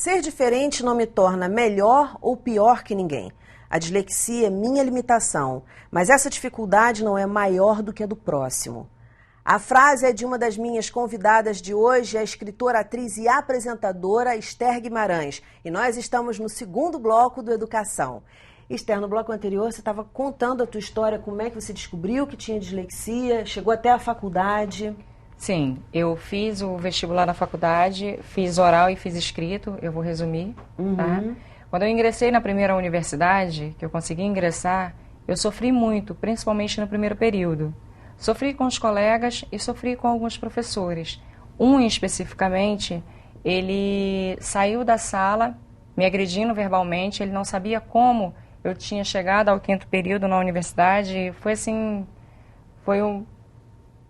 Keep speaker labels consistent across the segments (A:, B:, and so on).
A: Ser diferente não me torna melhor ou pior que ninguém. A dislexia é minha limitação, mas essa dificuldade não é maior do que a do próximo. A frase é de uma das minhas convidadas de hoje, a escritora, atriz e apresentadora Esther Guimarães. E nós estamos no segundo bloco do Educação. Esther, no bloco anterior você estava contando a tua história, como é que você descobriu que tinha dislexia, chegou até a faculdade.
B: Sim, eu fiz o vestibular na faculdade, fiz oral e fiz escrito, eu vou resumir, tá? Quando eu ingressei na primeira universidade, que eu consegui ingressar, eu sofri muito, principalmente no primeiro período. Sofri com os colegas e sofri com alguns professores. Um, especificamente, ele saiu da sala me agredindo verbalmente, ele não sabia como eu tinha chegado ao 5º período na universidade. Foi assim,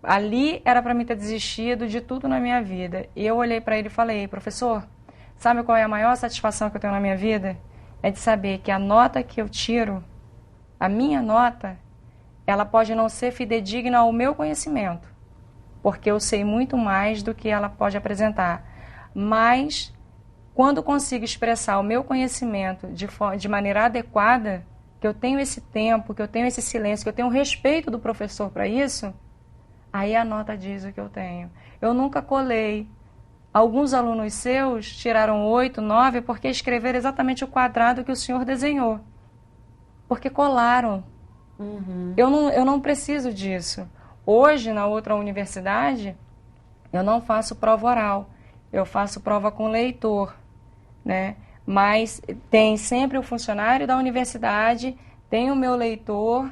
B: ali era para mim ter desistido de tudo na minha vida. E eu olhei para ele e falei: professor, sabe qual é a maior satisfação que eu tenho na minha vida? É de saber que a nota que eu tiro, a minha nota, ela pode não ser fidedigna ao meu conhecimento, porque eu sei muito mais do que ela pode apresentar. Mas, quando consigo expressar o meu conhecimento de maneira adequada, que eu tenho esse tempo, que eu tenho esse silêncio, que eu tenho o respeito do professor para isso, aí a nota diz o que eu tenho. Eu nunca colei. Alguns alunos seus tiraram 8, 9, porque escreveram exatamente o quadrado que o senhor desenhou. Porque colaram. Eu não preciso disso. Hoje, na outra universidade, eu não faço prova oral. Eu faço prova com leitor, né? Mas tem sempre o funcionário da universidade, tem o meu leitor,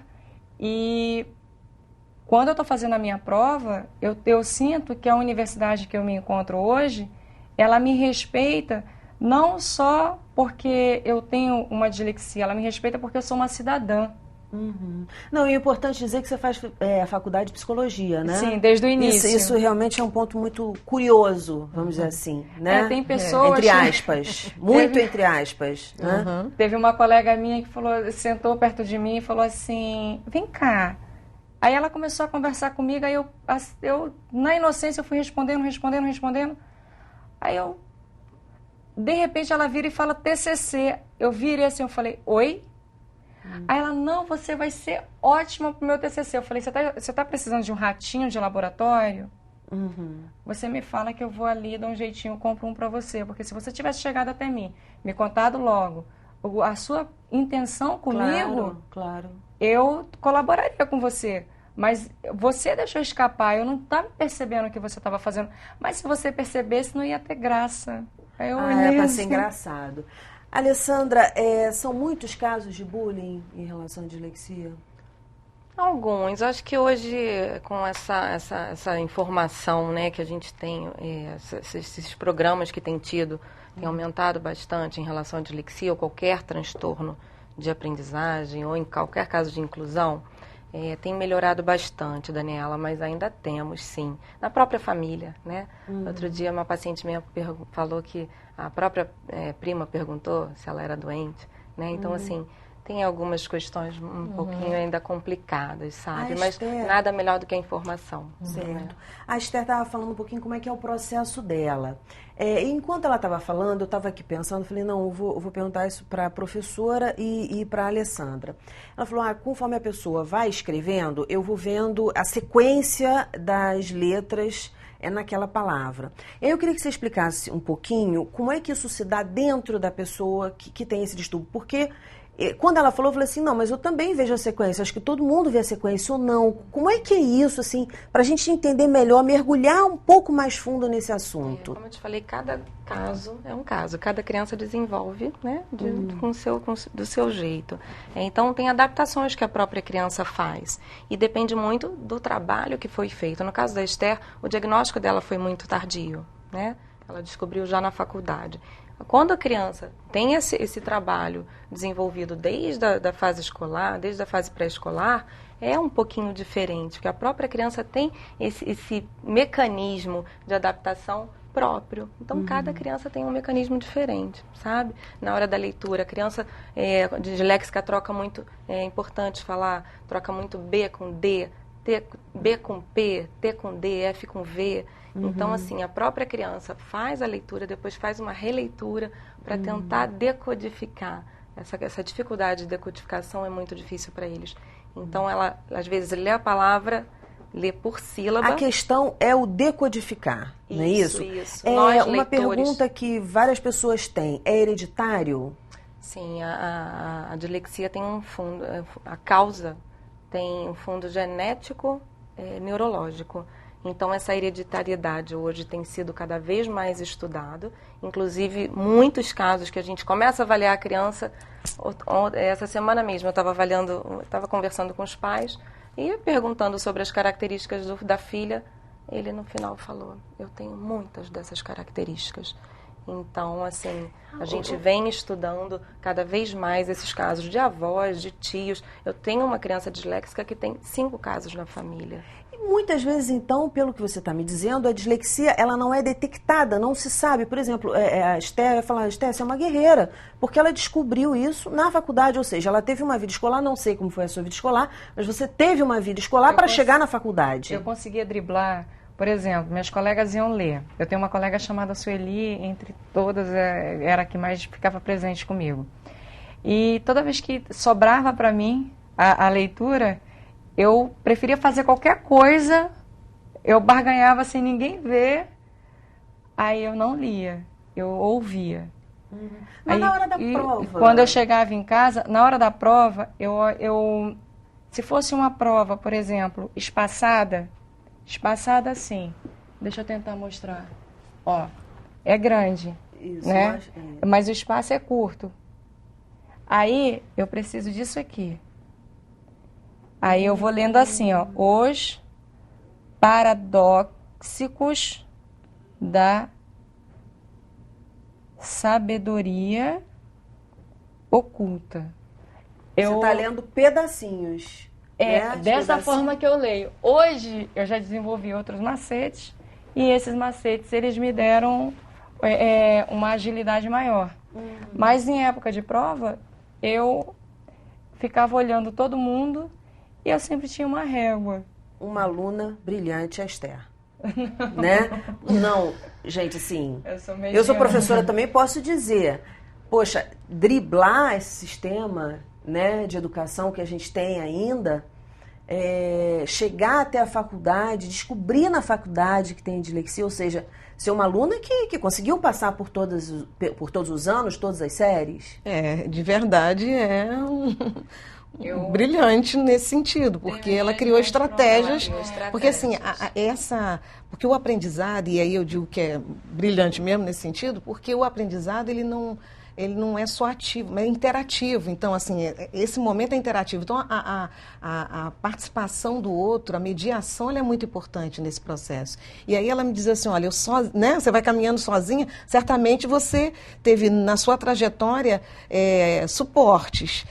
B: e quando eu estou fazendo a minha prova, eu sinto que a universidade que eu me encontro hoje, ela me respeita não só porque eu tenho uma dislexia, ela me respeita porque eu sou uma cidadã.
A: Não, e é importante dizer que você faz a faculdade de psicologia, né?
B: Sim, desde o início.
A: Isso realmente é um ponto muito curioso, vamos dizer assim, né?
B: Tem pessoas...
A: Entre aspas, muito entre aspas. Né?
B: Teve uma colega minha que sentou perto de mim e falou assim: vem cá. Aí ela começou a conversar comigo, aí eu na inocência, eu fui respondendo. Aí de repente ela vira e fala TCC. Eu virei assim, eu falei: oi? Aí ela: não, você vai ser ótima pro meu TCC. Eu falei: você tá precisando de um ratinho de laboratório? Você me fala que eu vou ali, dou um jeitinho, compro um para você. Porque se você tivesse chegado até mim, me contado logo a sua intenção comigo,
A: claro.
B: Eu colaboraria com você. Mas você deixou escapar, eu não estava percebendo o que você estava fazendo. Mas se você percebesse, não ia ter graça. Aí eu olhei
A: para
B: assim.
A: ser engraçado. Alessandra, são muitos casos de bullying em relação à dislexia?
C: Alguns. Acho que hoje, com essa informação, né, que a gente tem, esses programas que tem tido, tem aumentado bastante em relação à dislexia ou qualquer transtorno de aprendizagem ou em qualquer caso de inclusão, tem melhorado bastante, Daniela, mas ainda temos, sim, na própria família, né? Outro dia uma paciente minha falou que a própria prima perguntou se ela era doente, né? Então, assim, tem algumas questões um pouquinho ainda complicadas, sabe? Mas nada melhor do que a informação.
A: Certo.
C: Né?
A: A Esther estava falando um pouquinho como é que é o processo dela. Enquanto ela estava falando, eu estava aqui pensando, falei: não, eu vou perguntar isso para a professora e para a Alessandra. Ela falou: conforme a pessoa vai escrevendo, eu vou vendo a sequência das letras naquela palavra. Eu queria que você explicasse um pouquinho como é que isso se dá dentro da pessoa que tem esse distúrbio, porque quando ela falou, eu falei assim: não, mas eu também vejo a sequência, acho que todo mundo vê a sequência ou não. Como é que é isso, assim, para a gente entender melhor, mergulhar um pouco mais fundo nesse assunto?
C: Como eu te falei, cada caso é um caso, cada criança desenvolve, né, do seu jeito. Então, tem adaptações que a própria criança faz e depende muito do trabalho que foi feito. No caso da Esther, o diagnóstico dela foi muito tardio, né? Ela descobriu já na faculdade. Quando a criança tem esse trabalho desenvolvido desde a fase escolar, desde a fase pré-escolar, é um pouquinho diferente, porque a própria criança tem esse mecanismo de adaptação próprio. Então, cada criança tem um mecanismo diferente, sabe? Na hora da leitura, a criança disléxica troca muito, é importante falar, troca muito B com D, B com P, T com D, F com V. Então, assim, a própria criança faz a leitura, depois faz uma releitura para tentar decodificar. Essa dificuldade de decodificação é muito difícil para eles. Então, ela, às vezes, lê a palavra, lê por sílaba.
A: A questão é o decodificar, não é isso?
C: Isso.
A: É uma pergunta que várias pessoas têm. É hereditário?
C: Sim, a dislexia tem um fundo, a causa tem um fundo genético, neurológico. Então, essa hereditariedade hoje tem sido cada vez mais estudado. Inclusive, muitos casos que a gente começa a avaliar a criança. Essa semana mesmo eu estava conversando com os pais e perguntando sobre as características da filha. Ele, no final, falou, eu tenho muitas dessas características. Então, assim, a gente vem estudando cada vez mais esses casos de avós, de tios. Eu tenho uma criança disléxica que tem 5 casos na família.
A: Muitas vezes, então, pelo que você está me dizendo, a dislexia ela não é detectada, não se sabe. Por exemplo, a Esther vai falar, Esther, você é uma guerreira, porque ela descobriu isso na faculdade, ou seja, ela teve uma vida escolar, não sei como foi a sua vida escolar, mas você teve uma vida escolar para chegar na faculdade.
B: Eu conseguia driblar, por exemplo, minhas colegas iam ler. Eu tenho uma colega chamada Sueli, entre todas, era a que mais ficava presente comigo. E toda vez que sobrava para mim a leitura, eu preferia fazer qualquer coisa, eu barganhava sem ninguém ver, aí eu não lia, eu ouvia.
A: Mas
B: aí,
A: na hora da prova?
B: Quando eu chegava em casa, na hora da prova, se fosse uma prova, por exemplo, espaçada assim, deixa eu tentar mostrar, ó, é grande,
A: isso,
B: né? Mas o espaço é curto. Aí eu preciso disso aqui. Aí eu vou lendo assim, ó, os paradoxos da sabedoria oculta.
A: Você está lendo pedacinhos.
B: Dessa forma que eu leio. Hoje eu já desenvolvi outros macetes e esses macetes eles me deram uma agilidade maior. Mas em época de prova eu ficava olhando todo mundo e eu sempre tinha uma régua.
A: Uma aluna brilhante, a Esther. Né? Não, gente, assim, eu sou professora também, posso dizer, poxa, driblar esse sistema, né, de educação que a gente tem ainda, chegar até a faculdade, descobrir na faculdade que tem dislexia, ou seja, ser uma aluna que conseguiu passar por todos os anos, todas as séries.
D: De verdade, brilhante nesse sentido, porque ela criou estratégias, porque assim, porque o aprendizado, e aí eu digo que é brilhante mesmo nesse sentido, porque o aprendizado ele não é só ativo, mas é interativo. Então, assim, esse momento é interativo. Então, a participação do outro, a mediação, ela é muito importante nesse processo. E aí ela me diz assim, olha, você vai caminhando sozinha, certamente você teve na sua trajetória suportes.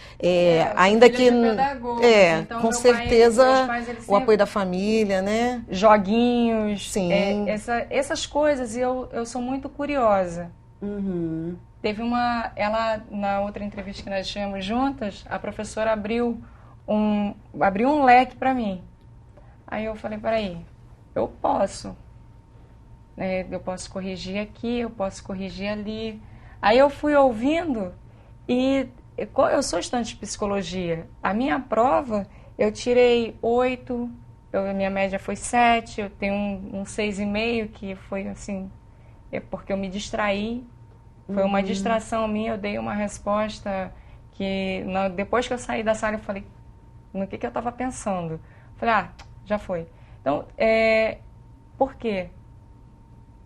D: Ainda que...
B: Então,
D: com certeza, o apoio da
B: sempre...
D: família, né?
B: Joguinhos,
D: sim.
B: Essas coisas, e eu sou muito curiosa.
A: Uhum.
B: Teve na outra entrevista que nós tivemos juntas, a professora abriu um leque para mim. Aí eu falei, peraí, eu posso corrigir aqui, eu posso corrigir ali. Aí eu fui ouvindo e eu sou estudante de psicologia. A minha prova, eu tirei 8, minha média foi 7, eu tenho um 6,5, que foi assim, porque eu me distraí. Foi uma distração minha, eu dei uma resposta que, depois que eu saí da sala, eu falei, no que eu estava pensando? Falei, já foi. Então, por quê?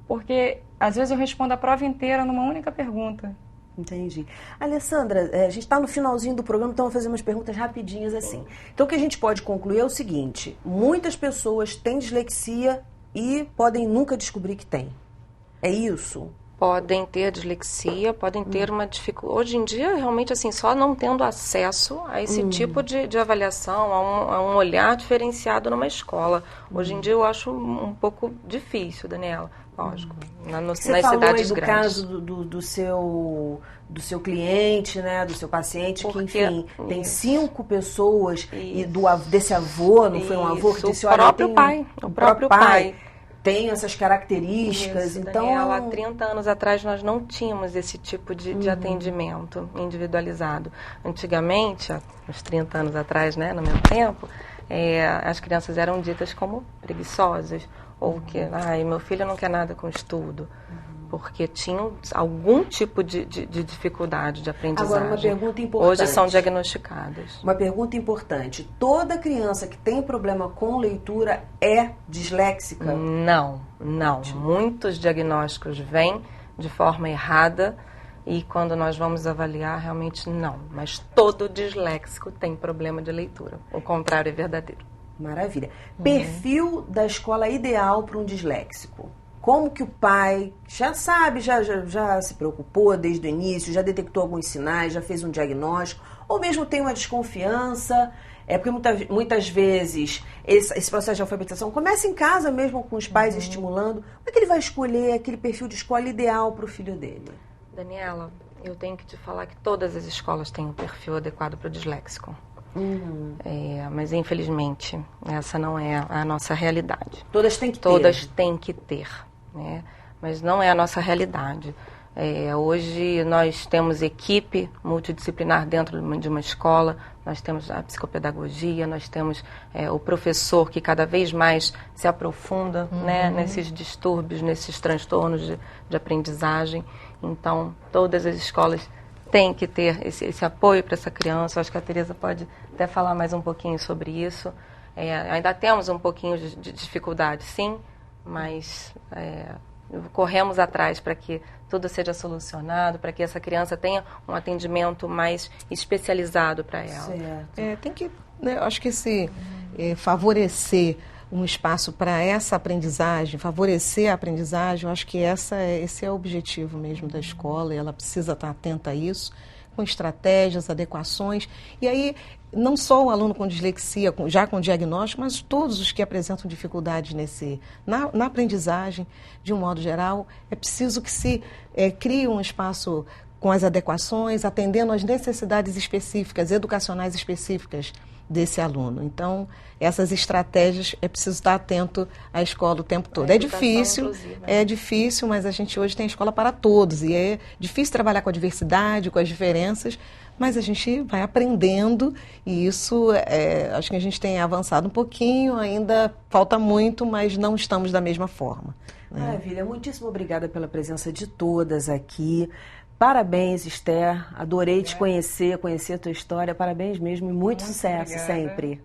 B: Porque, às vezes, eu respondo a prova inteira numa única pergunta.
A: Entendi. Alessandra, a gente está no finalzinho do programa, então eu vou fazer umas perguntas rapidinhas assim. Então, o que a gente pode concluir é o seguinte, muitas pessoas têm dislexia e podem nunca descobrir que têm. É isso?
C: podem ter dislexia, podem ter uma dificuldade. Hoje em dia, realmente, assim, só não tendo acesso a esse tipo de avaliação, a um olhar diferenciado numa escola. Hoje em dia eu acho um pouco difícil, Daniela, lógico, nas cidades
A: do
C: grandes.
A: Caso do seu cliente, né, do seu paciente, que, enfim, tem 5 pessoas e desse avô, não foi um avô que disse, olha,
C: o próprio pai
A: tem essas características.
C: Isso,
A: então
C: Daniela, há 30 anos atrás nós não tínhamos esse tipo de atendimento individualizado. Antigamente, uns 30 anos atrás, né, no meu tempo, as crianças eram ditas como preguiçosas, ou que, meu filho não quer nada com estudo, porque tinham algum tipo de dificuldade de aprendizagem.
A: Agora, uma pergunta importante.
C: Hoje são diagnosticadas.
A: Uma pergunta importante. Toda criança que tem problema com leitura é disléxica?
C: Não. Muitos diagnósticos vêm de forma errada e quando nós vamos avaliar, realmente não. Mas todo disléxico tem problema de leitura. O contrário é verdadeiro.
A: Maravilha. Perfil da escola ideal para um disléxico. Como que o pai já sabe, já se preocupou desde o início, já detectou alguns sinais, já fez um diagnóstico, ou mesmo tem uma desconfiança? Porque muitas vezes esse processo de alfabetização começa em casa mesmo, com os pais estimulando. Como é que ele vai escolher aquele perfil de escola ideal para o filho dele?
C: Daniela, eu tenho que te falar que todas as escolas têm um perfil adequado para o disléxico. Mas infelizmente essa não é a nossa realidade.
A: Todas têm que ter.
C: Todas têm que ter, né? Mas não é a nossa realidade. Hoje nós temos equipe multidisciplinar dentro de uma escola, nós temos a psicopedagogia, nós temos o professor que cada vez mais se aprofunda, né, nesses distúrbios, nesses transtornos de aprendizagem. Então, todas as escolas têm que ter esse apoio para essa criança. Acho que a Tereza pode até falar mais um pouquinho sobre isso. Ainda temos um pouquinho de dificuldade, sim, mas corremos atrás para que tudo seja solucionado, para que essa criança tenha um atendimento mais especializado para ela.
A: Certo.
D: Tem que, né, acho que favorecer um espaço para essa aprendizagem, favorecer a aprendizagem, eu acho que esse é o objetivo mesmo da escola, e ela precisa estar atenta a isso, com estratégias, adequações, e aí não só o aluno com dislexia, já com diagnóstico, mas todos os que apresentam dificuldades na aprendizagem, de um modo geral, é preciso que se crie um espaço com as adequações, atendendo às necessidades específicas, educacionais específicas desse aluno. Então, essas estratégias, é preciso estar atento à escola o tempo todo. É difícil, mas a gente hoje tem escola para todos, e é difícil trabalhar com a diversidade, com as diferenças, mas a gente vai aprendendo, e isso, acho que a gente tem avançado um pouquinho, ainda falta muito, mas não estamos da mesma forma.
A: Maravilha, muitíssimo obrigada pela presença de todas aqui. Parabéns, Esther, adorei te conhecer a tua história, parabéns mesmo e muito sucesso sempre.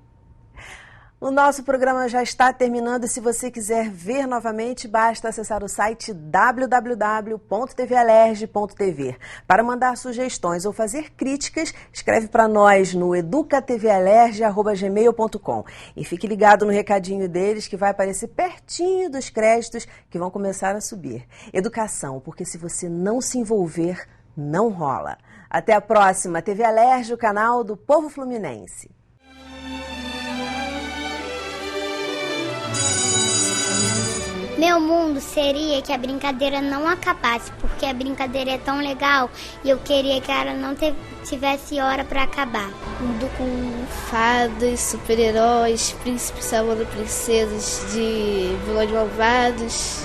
A: O nosso programa já está terminando e se você quiser ver novamente, basta acessar o site www.tvalerj.tv. Para mandar sugestões ou fazer críticas, escreve para nós no educatvalerj@gmail.com. E fique ligado no recadinho deles que vai aparecer pertinho dos créditos que vão começar a subir. Educação, porque se você não se envolver, não rola. Até a próxima, TV Alerj, o canal do povo fluminense.
E: Meu mundo seria que a brincadeira não acabasse, porque a brincadeira é tão legal e eu queria que ela não tivesse hora para acabar.
F: Mundo com fadas, super-heróis, príncipes salvando princesas de vilões malvados.